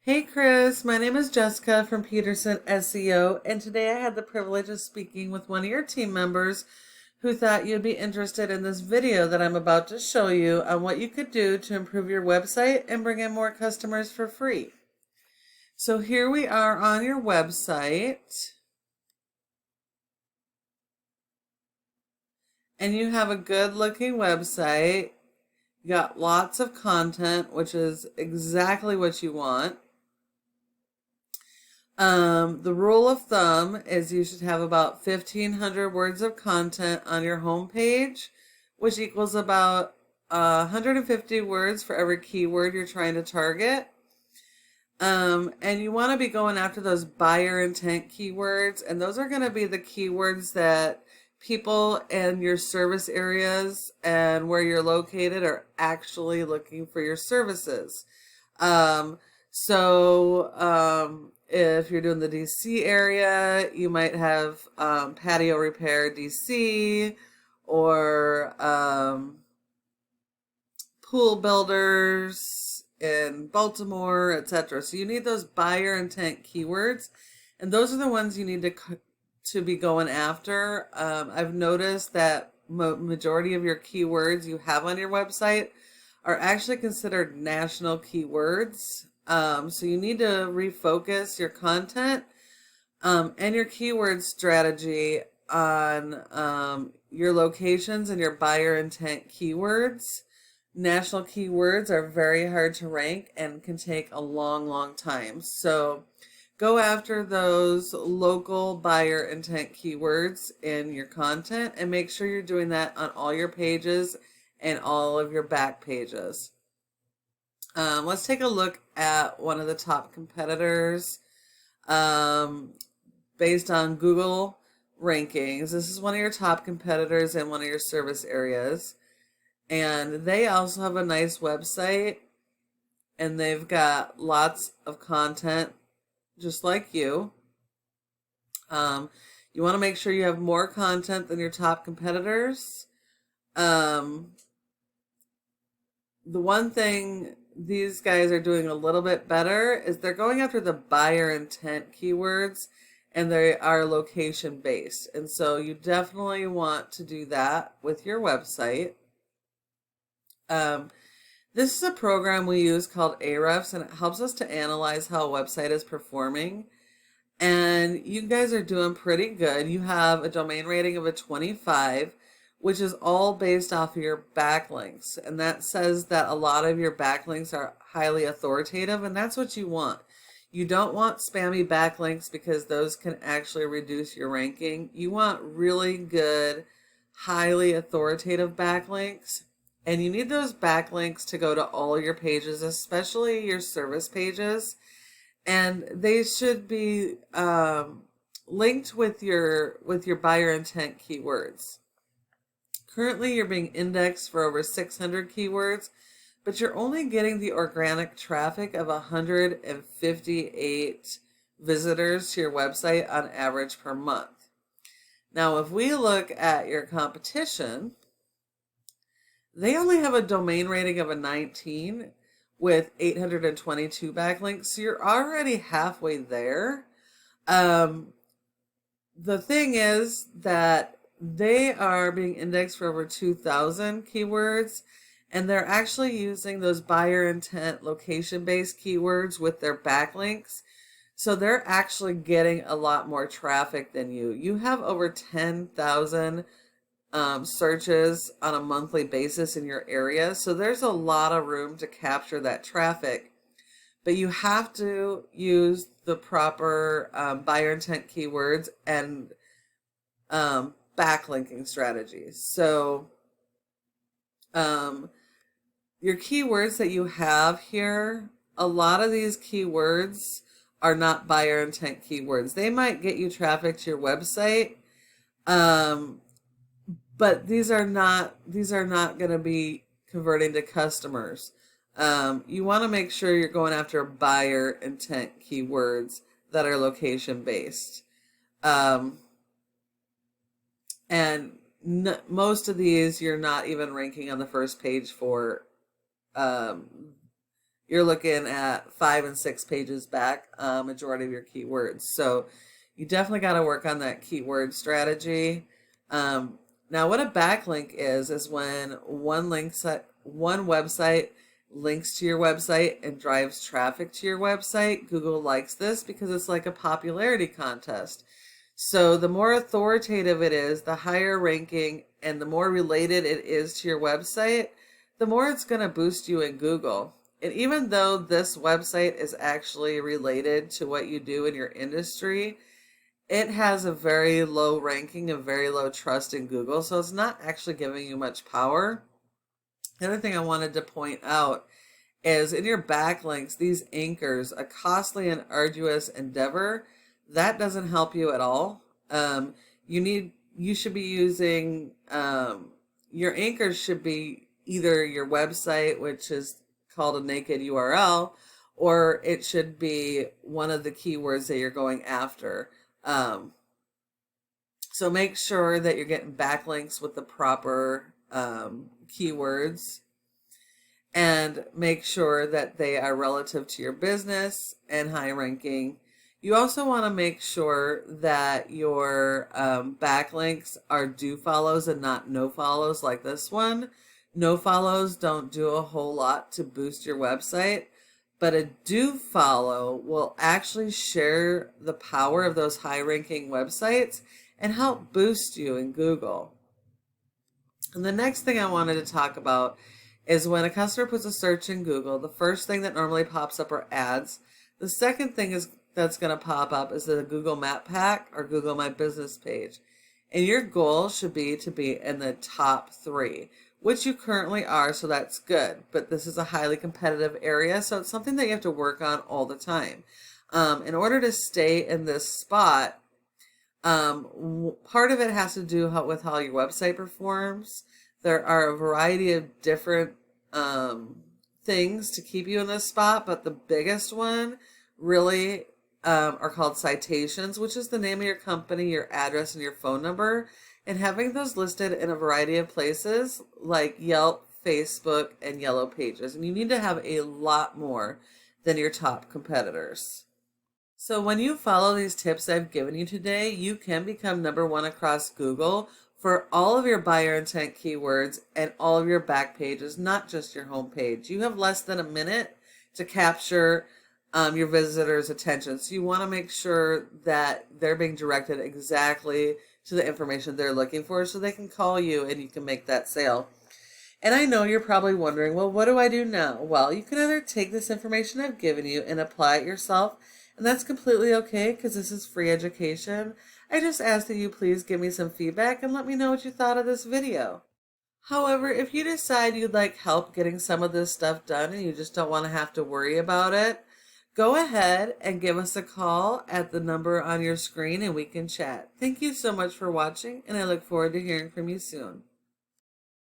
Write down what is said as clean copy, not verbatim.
Hey Chris, my name is Jessica from Peterson SEO, and today I had the privilege of speaking with one of your team members who thought you'd be interested in this video that I'm about to show you on what you could do to improve your website and bring in more customers for free. So here we are on your website, and you have a good looking website. You got lots of content, which is exactly what you want. The rule of thumb is you should have about 1,500 words of content on your home page, which equals about 150 words for every keyword you're trying to target. And you want to be going after those buyer intent keywords, and those are going to be the keywords that people in your service areas and where you're located are actually looking for your services. If you're doing the DC area, you might have patio repair DC or pool builders in Baltimore, etc. So you need those buyer intent keywords, and those are the ones you need to be going after. I've noticed that majority of your keywords you have on your website are actually considered national keywords. So you need to refocus your content and your keyword strategy on your locations and your buyer intent keywords. National keywords are very hard to rank and can take a long time. So go after those local buyer intent keywords in your content and make sure you're doing that on all your pages and all of your back pages. Let's take a look at one of the top competitors based on Google rankings. This is one of your top competitors in one of your service areas. And they also have a nice website, and they've got lots of content just like you. You want to make sure you have more content than your top competitors. The one thing these guys are doing a little bit better is they're going after the buyer intent keywords, and they are location based. And so you definitely want to do that with your website. This is a program we use called Ahrefs, and it helps us to analyze how a website is performing. And you guys are doing pretty good. You have a domain rating of a 25, which is all based off of your backlinks. And that says that a lot of your backlinks are highly authoritative, and that's what you want. You don't want spammy backlinks because those can actually reduce your ranking. You want really good, highly authoritative backlinks. And you need those backlinks to go to all your pages, especially your service pages. And they should be linked with your buyer intent keywords. Currently, you're being indexed for over 600 keywords, but you're only getting the organic traffic of 158 visitors to your website on average per month. Now, if we look at your competition, they only have a domain rating of a 19 with 822 backlinks, so you're already halfway there. The thing is that they are being indexed for over 2,000 keywords, and they're actually using those buyer intent location-based keywords with their backlinks. So they're actually getting a lot more traffic than you. You have over 10,000 searches on a monthly basis in your area. So there's a lot of room to capture that traffic. But you have to use the proper buyer intent keywords and backlinking strategies. So your keywords that you have here, a lot of these keywords are not buyer intent keywords. They might get you traffic to your website, but these are not going to be converting to customers. You want to make sure you're going after buyer intent keywords that are location based. And most of these you're not even ranking on the first page for you're looking at 5 and 6 pages back, majority of your keywords. So you definitely got to work on that keyword strategy. Now, what a backlink is when one website links to your website and drives traffic to your website. Google likes this because it's like a popularity contest. So the more authoritative it is, the higher ranking, and the more related it is to your website, the more it's going to boost you in Google. And even though this website is actually related to what you do in your industry, it has a very low ranking and very low trust in Google. So it's not actually giving you much power. The other thing I wanted to point out is in your backlinks, these anchors, a costly and arduous endeavor, that doesn't help you at all. You should be using, your anchors should be either your website, which is called a naked URL, or it should be one of the keywords that you're going after. So make sure that you're getting backlinks with the proper keywords, and make sure that they are relative to your business and high ranking. You also want to make sure that your backlinks are do follows and not no follows like this one. No follows don't do a whole lot to boost your website, but a do follow will actually share the power of those high ranking websites and help boost you in Google. And the next thing I wanted to talk about is when a customer puts a search in Google, the first thing that normally pops up are ads. The second thing that's going to pop up is the Google Map Pack or Google My Business page. And your goal should be to be in the top 3, which you currently are, so that's good. But this is a highly competitive area, so it's something that you have to work on all the time. In order to stay in this spot, part of it has to do with how your website performs. There are a variety of different things to keep you in this spot, but the biggest one really are called citations, which is the name of your company, your address, and your phone number, and having those listed in a variety of places like Yelp, Facebook, and Yellow Pages. And you need to have a lot more than your top competitors. So when you follow these tips I've given you today, you can become #1 across Google for all of your buyer intent keywords and all of your back pages, not just your home page. You have less than a minute to capture your visitors' attention. So you want to make sure that they're being directed exactly to the information they're looking for so they can call you and you can make that sale. And I know you're probably wondering, well, what do I do now? Well, you can either take this information I've given you and apply it yourself, and that's completely okay because this is free education. I just ask that you please give me some feedback and let me know what you thought of this video. However, if you decide you'd like help getting some of this stuff done and you just don't want to have to worry about it, go ahead and give us a call at the number on your screen and we can chat. Thank you so much for watching, and I look forward to hearing from you soon.